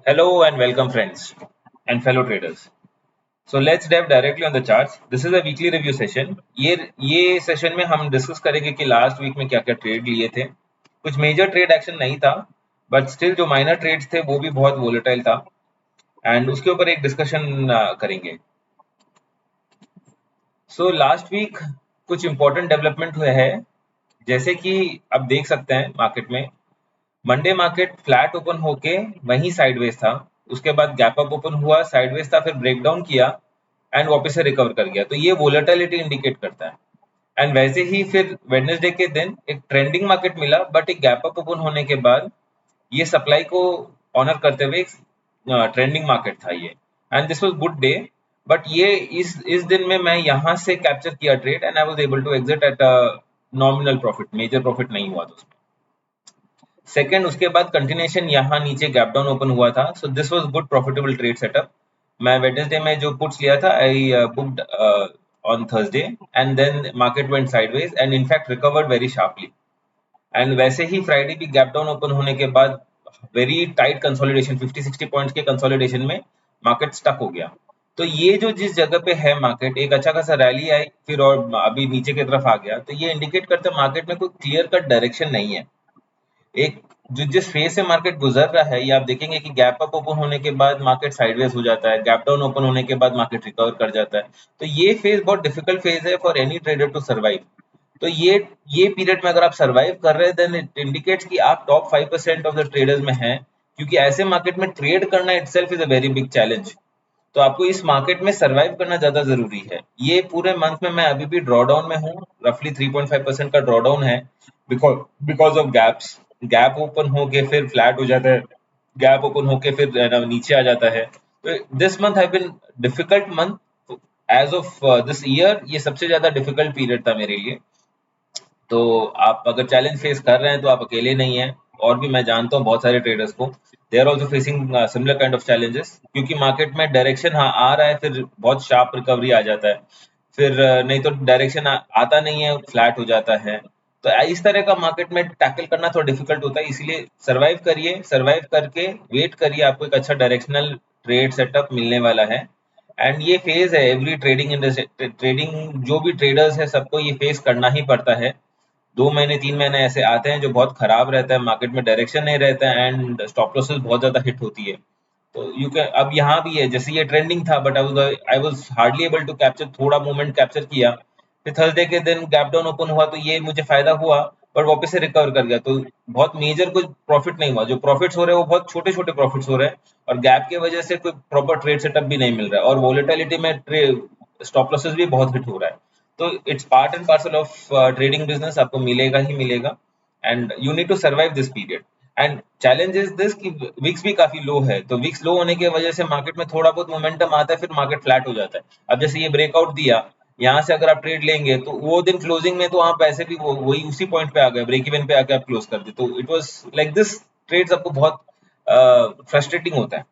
Hello and welcome, friends and fellow traders. So let's dive directly on the charts. This is a weekly review session. ये session में हम discuss करेंगे कि last week में क्या क्या ट्रेड लिए थे. कुछ मेजर ट्रेड एक्शन नहीं था, बट स्टिल जो माइनर ट्रेड्स थे वो भी बहुत वोलेटाइल था, एंड उसके ऊपर एक डिस्कशन करेंगे. सो लास्ट वीक कुछ इंपॉर्टेंट डेवलपमेंट हुए हैं, जैसे कि आप देख सकते हैं मार्केट में. मंडे मार्केट फ्लैट ओपन होके वहीं साइडवेज था. उसके बाद गैप अप ओपन हुआ, साइडवेज था, फिर ब्रेकडाउन किया एंड वापस से रिकवर कर गया. तो ये वोलेटिलिटी इंडिकेट करता है. एंड वैसे ही फिर वेडनेसडे के दिन एक ट्रेंडिंग मार्केट मिला, बट एक गैप अप ओपन होने के बाद ये सप्लाई को ऑनर करते हुए एक ट्रेंडिंग मार्केट था ये. And this was good day. But ये इस दिन में मैं यहाँ से कैप्चर किया trade and I was able to exit at nominal profit. Major profit नहीं हुआ था उसमें. सेकंड, उसके बाद कंटिन्यूएशन यहाँ नीचे गैप डाउन ओपन हुआ था. So this was good profitable trade setup. मैं वेडनेसडे में जो पुट्स लिया था, I booked on Thursday and then market went sideways and in fact recovered very sharply. And वैसे ही फ्राइडे भी गैप डाउन ओपन होने के बाद वेरी टाइट कंसोलिडेशन, 50-60 पॉइंट्स के कंसोलिडेशन में मार्केट स्टक हो गया. तो ये जो जिस जगह पे है मार्केट, एक अच्छा खासा रैली आई फिर और अभी नीचे की तरफ आ गया, तो ये इंडिकेट करता है मार्केट में कोई क्लियर कट डायरेक्शन नहीं है. एक जो जिस फेज से मार्केट गुजर रहा है, ये आप देखेंगे कि गैप अप ओपन होने के बाद मार्केट साइडवेज हो जाता है, गैप डाउन ओपन होने के बाद मार्केट रिकवर कर जाता है. तो ये फेज बहुत डिफिकल्ट फेज है for any trader to survive. तो ये पीरियड में अगर आप सर्वाइव कर रहे हैं, देन इट इंडिकेट्स कि आप टॉप 5% ऑफ द ट्रेडर्स में हैं, क्योंकि ऐसे मार्केट में ट्रेड करना itself is a very big challenge. तो आपको इस मार्केट में सर्वाइव करना ज्यादा जरूरी है. ये पूरे मंथ में मैं अभी भी ड्रॉडाउन में हूँ. रफली 3.5% का ड्रॉडाउन है, because because of gaps. Gap open होके फिर फ्लैट हो जाता है, गैप ओपन होके फिर नीचे आ जाता है. तो this month have been difficult month. As of this year ये सबसे ज्यादा डिफिकल्ट पीरियड था मेरे लिए. तो आप अगर चैलेंज फेस कर रहे हैं तो आप अकेले नहीं हैं. और भी मैं जानता हूँ बहुत सारे ट्रेडर्स को, they are also facing similar kind of challenges, क्योंकि मार्केट में डायरेक्शन हाँ आ रहा है, फिर बहुत शार्प रिकवरी आ जाता है, फिर नहीं तो डायरेक्शन आता नहीं है, फ्लैट हो जाता है. तो इस तरह का मार्केट में टैकल करना थोड़ा डिफिकल्ट होता है. इसीलिए सर्वाइव करिए, सर्वाइव करके वेट करिए, आपको एक अच्छा डायरेक्शनल ट्रेड सेटअप मिलने वाला है. एंड ये फेज है, एवरी ट्रेडिंग इंडस्ट्री, ट्रेडिंग जो भी ट्रेडर्स है सबको ये फेस करना ही पड़ता है. 2 महीने 3 महीने ऐसे आते हैं जो बहुत खराब रहता है, मार्केट में डायरेक्शन नहीं रहता है एंड स्टॉप लॉसेस बहुत ज्यादा हिट होती है. तो यू कैन, अब यहाँ भी है, जैसे ये ट्रेंडिंग था, but I was hardly able to capture, थोड़ा मूवमेंट कैप्चर किया. फिर थर्सडे के दिन गैप डाउन ओपन हुआ, तो ये मुझे फायदा हुआ, पर वापस से रिकवर कर गया. तो बहुत मेजर कुछ प्रॉफिट नहीं हुआ. जो प्रॉफिट्स हो रहे हैं वो बहुत छोटे छोटे प्रॉफिट्स हो रहे हैं, और गैप की वजह से कोई प्रॉपर ट्रेड सेटअप भी नहीं मिल रहा है, और वोलेटिलिटी में स्टॉप लॉसेस भी बहुत हिट हो रहा है. तो it's part and parcel of trading business, आपको मिलेगा ही मिलेगा. And you need to survive this period. And challenge is this कि विक्स भी काफी लो है, तो विक्स लो होने की वजह से मार्केट में थोड़ा बहुत मोमेंटम आता है, फिर मार्केट फ्लैट हो जाता है. अब जैसे ये ब्रेकआउट दिया, यहाँ से अगर आप ट्रेड लेंगे तो वो दिन क्लोजिंग में तो आप पैसे भी वही उसी पॉइंट पे आ गए, ब्रेक इवन पे आके आप क्लोज कर दे. तो it was like this. Trades आपको बहुत फ्रस्ट्रेटिंग होता है.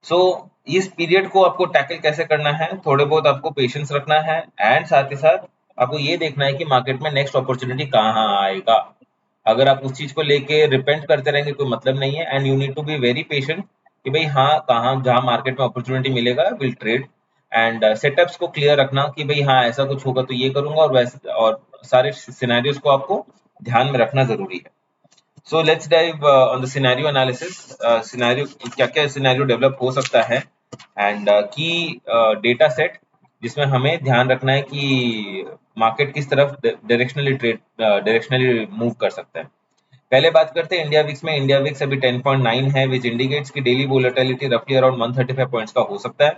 सो इस पीरियड को आपको टैकल कैसे करना है, थोड़े बहुत आपको पेशेंस रखना है, एंड साथ ही साथ आपको ये देखना है कि मार्केट में नेक्स्ट अपॉर्चुनिटी कहाँ आएगा. अगर आप उस चीज को लेके रिपेंट करते रहेंगे कोई मतलब नहीं है. And you need to be very patient कि भाई हाँ, कहाँ जहाँ मार्केट में अपॉर्चुनिटी मिलेगा विल ट्रेड. एंड सेटअप्स को क्लियर रखना कि भाई हाँ, ऐसा कुछ होगा तो ये करूंगा, और वैसे और सारे सिनेरियोज को आपको ध्यान में रखना जरूरी है. So let's dive on the scenario analysis. Scenario, क्या क्या सिनेरियो डेवलप हो सकता है, एंड की डेटा सेट जिसमें हमें ध्यान रखना है कि मार्केट किस तरफ डायरेक्शनली मूव कर सकता है. पहले बात करते हैं इंडिया विक्स में. इंडिया विक्स अभी 10.9 है, विच इंडिकेट्स की डेली वोलेटिलिटी रफली अराउंड 135 पॉइंट्स का हो सकता है,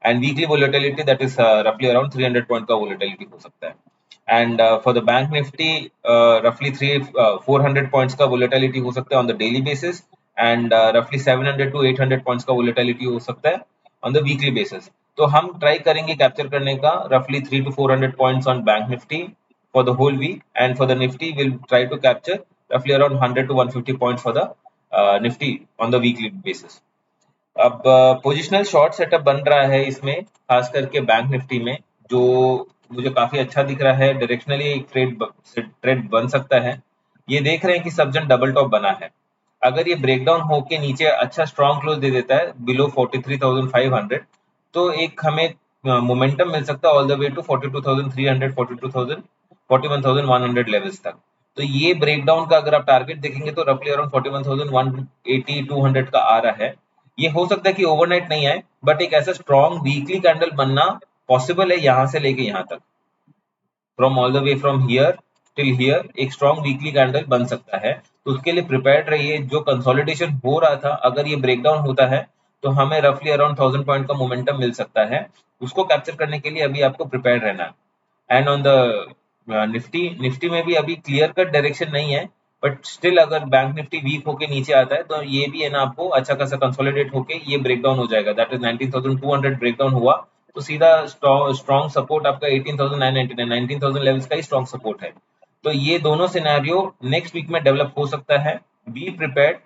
and weekly volatility that is रफली अराउंड 300 पॉइंट का वोलेटिलिटी हो सकता है. And for the bank Nifty रफली 400 पॉइंट्स का वोलेटिलिटी हो सकता है on the daily basis, and रफली 700 टू 800 पॉइंट्स का वोलेटिलिटी हो सकता है ऑन द वीकली बेसिस. तो हम ट्राई करेंगे कैप्चर करने का रफली 300 to 400 points on bank Nifty for the whole week, and for the nifty we'll try to capture roughly around 100 to 150 points for the nifty on the weekly basis. अब positional short setup बन रहा है इसमें, खास करके bank Nifty में, जो मुझे काफी अच्छा दिख रहा है. डायरेक्शनली एक ट्रेड बन सकता है. ये देख रहे हैं कि सब जन डबल टॉप बना है, अगर ये ब्रेकडाउन होके नीचे अच्छा स्ट्रॉन्ग क्लोज दे देता है बिलो 43,500, तो एक हमें मोमेंटम मिल सकता है all the way to 42,300, 42,000, 41,100 levels तक। तो ये ब्रेकडाउन का अगर आप टारगेट देखेंगे तो रफली अराउंड 41,180, 200 का आ रहा है। ये हो सकता है कि ओवरनाइट नहीं आए, बट एक ऐसा स्ट्रॉन्ग वीकली कैंडल बनना पॉसिबल है यहाँ से लेके यहाँ तक। From all the way from here till here एक स्ट्रॉन्ग वीकली कैंडल बन सकता है। तो उसके लिए प्रिपेयर्ड रहिए। जो कंसोलिडेशन हो रहा था, अगर ये ब्रेकडाउन होता है तो हमें रफली अराउंड 1000 पॉइंट का मोमेंटम मिल सकता है। उसको कैप्चर करने के लिए अभी आपको प्रिपेयर्ड रहना है। एंड ऑन द निफ्टी में भी अभी क्लियर कट डायरेक्शन नहीं है, बट स्टिल अगर बैंक निफ्टी वीक होके नीचे आता है तो ये भी है ना, आपको अच्छा खासा कंसोलिडेट होके ये ब्रेकडाउन हो जाएगा। दैट इज 19,200 ब्रेकडाउन हुआ तो सीधा स्ट्रॉन्ग सपोर्ट आपका 18,999, 19,000 लेवल्स का ही स्ट्रॉन्ग सपोर्ट है। तो ये दोनों सिनेरियो नेक्स्ट वीक में डेवलप हो सकता है। Be prepared.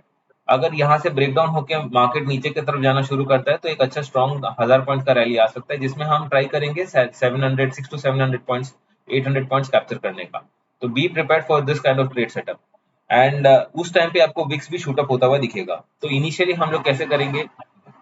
अगर यहाँ से ब्रेकडाउन होकर मार्केट नीचे की तरफ जाना शुरू करता है तो एक अच्छा स्ट्रॉन्ग 1000 पॉइंट का रैली आ सकता है, जिसमें हम ट्राई करेंगे 700, 6 to 700 पॉइंट्स, 800 पॉइंट्स कैप्चर करने का। तो B prepared for this kind of trade setup. And उस टाइम पे आपको विक्स भी शूट अप होता हुआ दिखेगा। तो इनिशियली हम लोग कैसे करेंगे,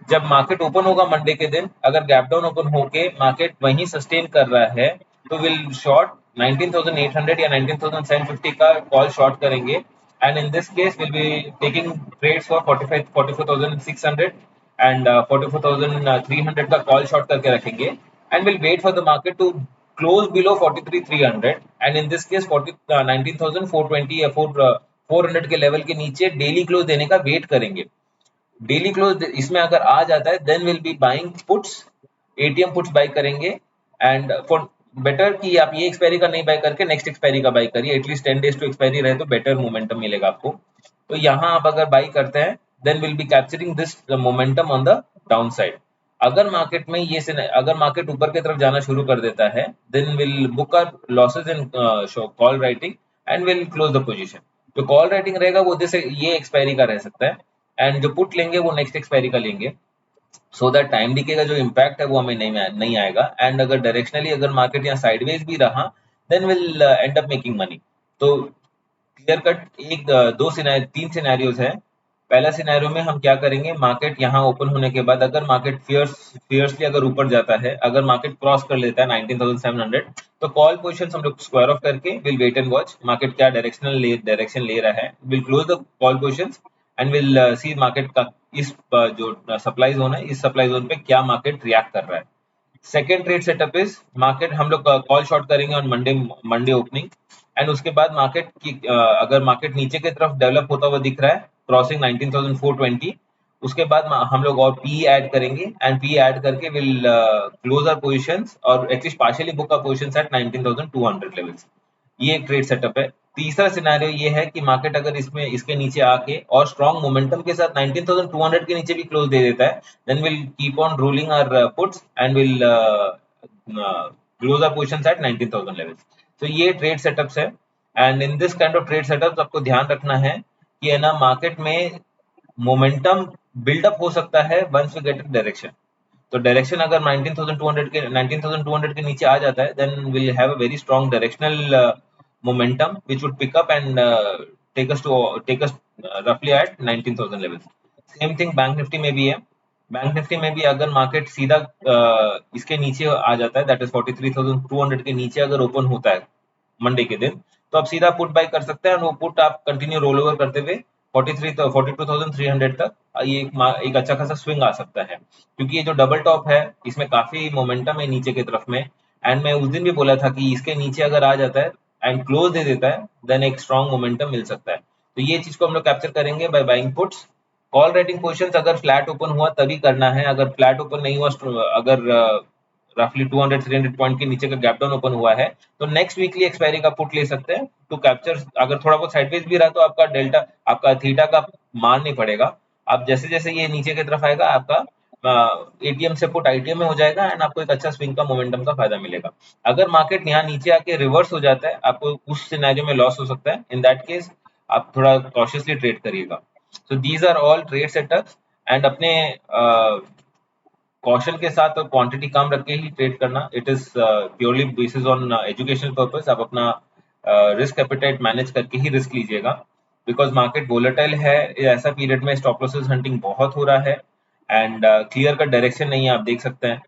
जब मार्केट ओपन होगा मंडे के दिन, अगर गैप डाउन ओपन होके मार्केट वहीं सस्टेन कर रहा है तो विल शॉर्ट 19,800 या 19,750 का कॉल शॉर्ट करेंगे। And in this case will be taking trades for 44,600 and 44,300 का कॉल शॉर्ट करके रखेंगे। And will wait for the market to close below 43,300 and in this case 19,420 या 400 के लेवल के नीचे डेली क्लोज देने का वेट करेंगे। डेली क्लोज इसमें अगर आ जाता है then will be buying puts, ATM puts buy करेंगे। एंड फॉर बेटर कि आप ये एक्सपायरी का नहीं बाई करके नेक्स्ट एक्सपायरी का बाई करिए, एटलीस्ट 10 डेज टू एक्सपायरी रहे तो बेटर मोमेंटम मिलेगा आपको। तो यहाँ आप अगर बाई करते हैं then will be capturing this momentum on the down side. अगर मार्केट में ये अगर मार्केट ऊपर की तरफ जाना शुरू कर देता है then will book our losses in call writing and will close the position. जो कॉल राइटिंग रहेगा वो जैसे ये एक्सपायरी का रह सकता है, एंड जो पुट लेंगे वो नेक्स्ट एक्सपायरी का लेंगे। सो दैट टाइम डिके का जो इम्पैक्ट है वो हमें नहीं आएगा। एंड अगर डायरेक्शनली अगर मार्केट यहाँ साइडवेज भी रहा then will end up making money. तो क्लियर कट एक तीन सिनेरियोज है। पहला सिनेरियो में हम क्या करेंगे, मार्केट यहाँ ओपन होने के बाद अगर मार्केट फियर्सली अगर ऊपर जाता है, अगर मार्केट क्रॉस कर लेता है 19,700, तो कॉल पोजीशंस हम लोग स्क्वायर ऑफ करके will wait and watch market क्या डायरेक्शन ले रहा है। Will close the call positions and will see market का इस जो सप्लाई जोन है, इस सप्लाई जोन पे क्या मार्केट रिएक्ट कर रहा है। Second trade setup is market हम लोग कॉल शॉर्ट करेंगे ऑन मंडे ओपनिंग। एंड उसके बाद मार्केट की अगर मार्केट नीचे की तरफ डेवलप होता हुआ दिख रहा है क्रॉसिंग 19,420, उसके बाद हम लोग और पी ऐड करेंगे एंड पी ऐड करके विल क्लोज आवर पोजीशंस और at least partially book our positions at 19,200 levels. ये एक ट्रेड सेटअप है। तीसरा सिनेरियो ये है कि मार्केट अगर इसमें इसके नीचे आके और स्ट्रॉन्ग मोमेंटम के साथ 19,200 के नीचे भी क्लोज दे देता है then will keep on rolling our puts and will close our positions at 19,000 levels. तो ये ट्रेड सेटअप्स है। And in this kind of trade setups आपको ध्यान रखना है कि है ना, मार्केट में मोमेंटम बिल्डअप हो सकता है वंस वी गेट डायरेक्शन। तो डायरेक्शन अगर 19,200 के नीचे आ जाता है then will have a very strong directional momentum which would pick up and take us roughly at 19,000 levels. Same thing bank Nifty में भी है। बैंक निफ्टी में भी अगर मार्केट सीधा इसके नीचे आ जाता है दैट इज 43,200 के नीचे अगर ओपन होता है मंडे के दिन, तो आप सीधा पुट बाय कर सकते हैं। वो पुट आप कंटिन्यू रोल ओवर करते हुए 42,300 तक ये एक अच्छा खासा स्विंग आ सकता है, क्योंकि ये जो डबल टॉप है इसमें काफी मोमेंटम है नीचे की तरफ में। एंड मैं उस दिन भी बोला था कि इसके नीचे अगर आ जाता है एंड क्लोज दे देता है देन एक स्ट्रॉन्ग मोमेंटम मिल सकता है। तो ये चीज को हम लोग कैप्चर करेंगे by buying puts. Call writing positions अगर फ्लैट ओपन हुआ तभी करना है, अगर फ्लैट ओपन नहीं हुआ, अगर रफली 200-300 पॉइंट के नीचे का गैप डाउन ओपन हुआ है तो नेक्स्ट वीकली एक्सपायरी का पुट ले सकते हैं टू कैप्चर। अगर थोड़ा बहुत साइडवेज भी रहा तो आपका डेल्टा, आपका थीटा का मान नहीं पड़ेगा। आप जैसे जैसे ये नीचे की तरफ आएगा आपका एटीएम से पुट आईटीएम में हो जाएगा एंड आपको एक अच्छा स्विंग का मोमेंटम का फायदा मिलेगा। अगर मार्केट यहाँ नीचे आके रिवर्स हो जाता है आपको उस सिनेरियो में लॉस हो सकता है। इन दैट केस आप थोड़ा कॉशियसली ट्रेड करिएगा। So these are all trade setups and अपने कॉशन के साथ और क्वांटिटी कम रख के ही ट्रेड करना। It is purely basis on educational purpose. आप अपना रिस्क एपिटाइट मैनेज करके ही रिस्क लीजिएगा। बिकॉज मार्केट वोलेटाइल है, ऐसा पीरियड में स्टॉप लॉसेस हंटिंग बहुत हो रहा है एंड क्लियर का डायरेक्शन नहीं है। आप देख सकते हैं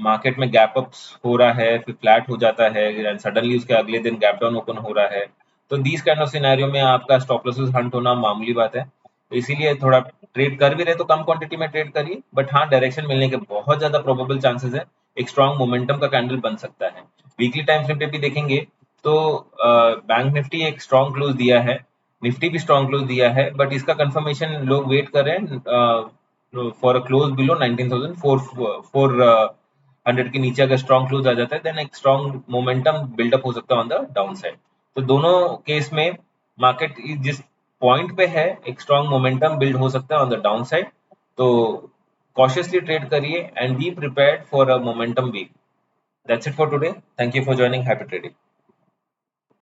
मार्केट में गैप अप्स हो रहा है, फिर फ्लैट हो जाता है एंड सडनली उसके अगले दिन गैप डाउन ओपन हो रहा है। तो दीज काइंड ऑफ सिनेरियो में आपका स्टॉप लॉसेस हंट होना मामूली बात है। तो इसीलिए थोड़ा ट्रेड कर भी रहे तो कम क्वांटिटी में ट्रेड करिए, बट हाँ डायरेक्शन मिलने के बहुत ज्यादा प्रोबेबल चांसेस है। एक स्ट्रॉन्ग मोमेंटम का कैंडल बन सकता है। वीकली टाइम फ्रेम पे भी देखेंगे तो बैंक निफ्टी एक स्ट्रॉन्ग क्लोज दिया है, निफ्टी भी स्ट्रॉन्ग क्लोज दिया है, बट इसका कंफर्मेशन लोग वेट कर रहे हैं फॉर अ क्लोज बिलो 19,400 के नीचे अगर स्ट्रॉन्ग क्लोज आ जाता है देन एक स्ट्रॉन्ग मोमेंटम बिल्डअप हो सकता है ऑन द डाउन साइड। तो दोनों केस में मार्केट जिस पॉइंट पे है एक स्ट्रॉन्ग मोमेंटम बिल्ड हो सकता है ऑन द डाउन साइड। तो कॉशियसली ट्रेड करिए and be prepared for a momentum week. That's it for today. Thank you for joining. Happy trading.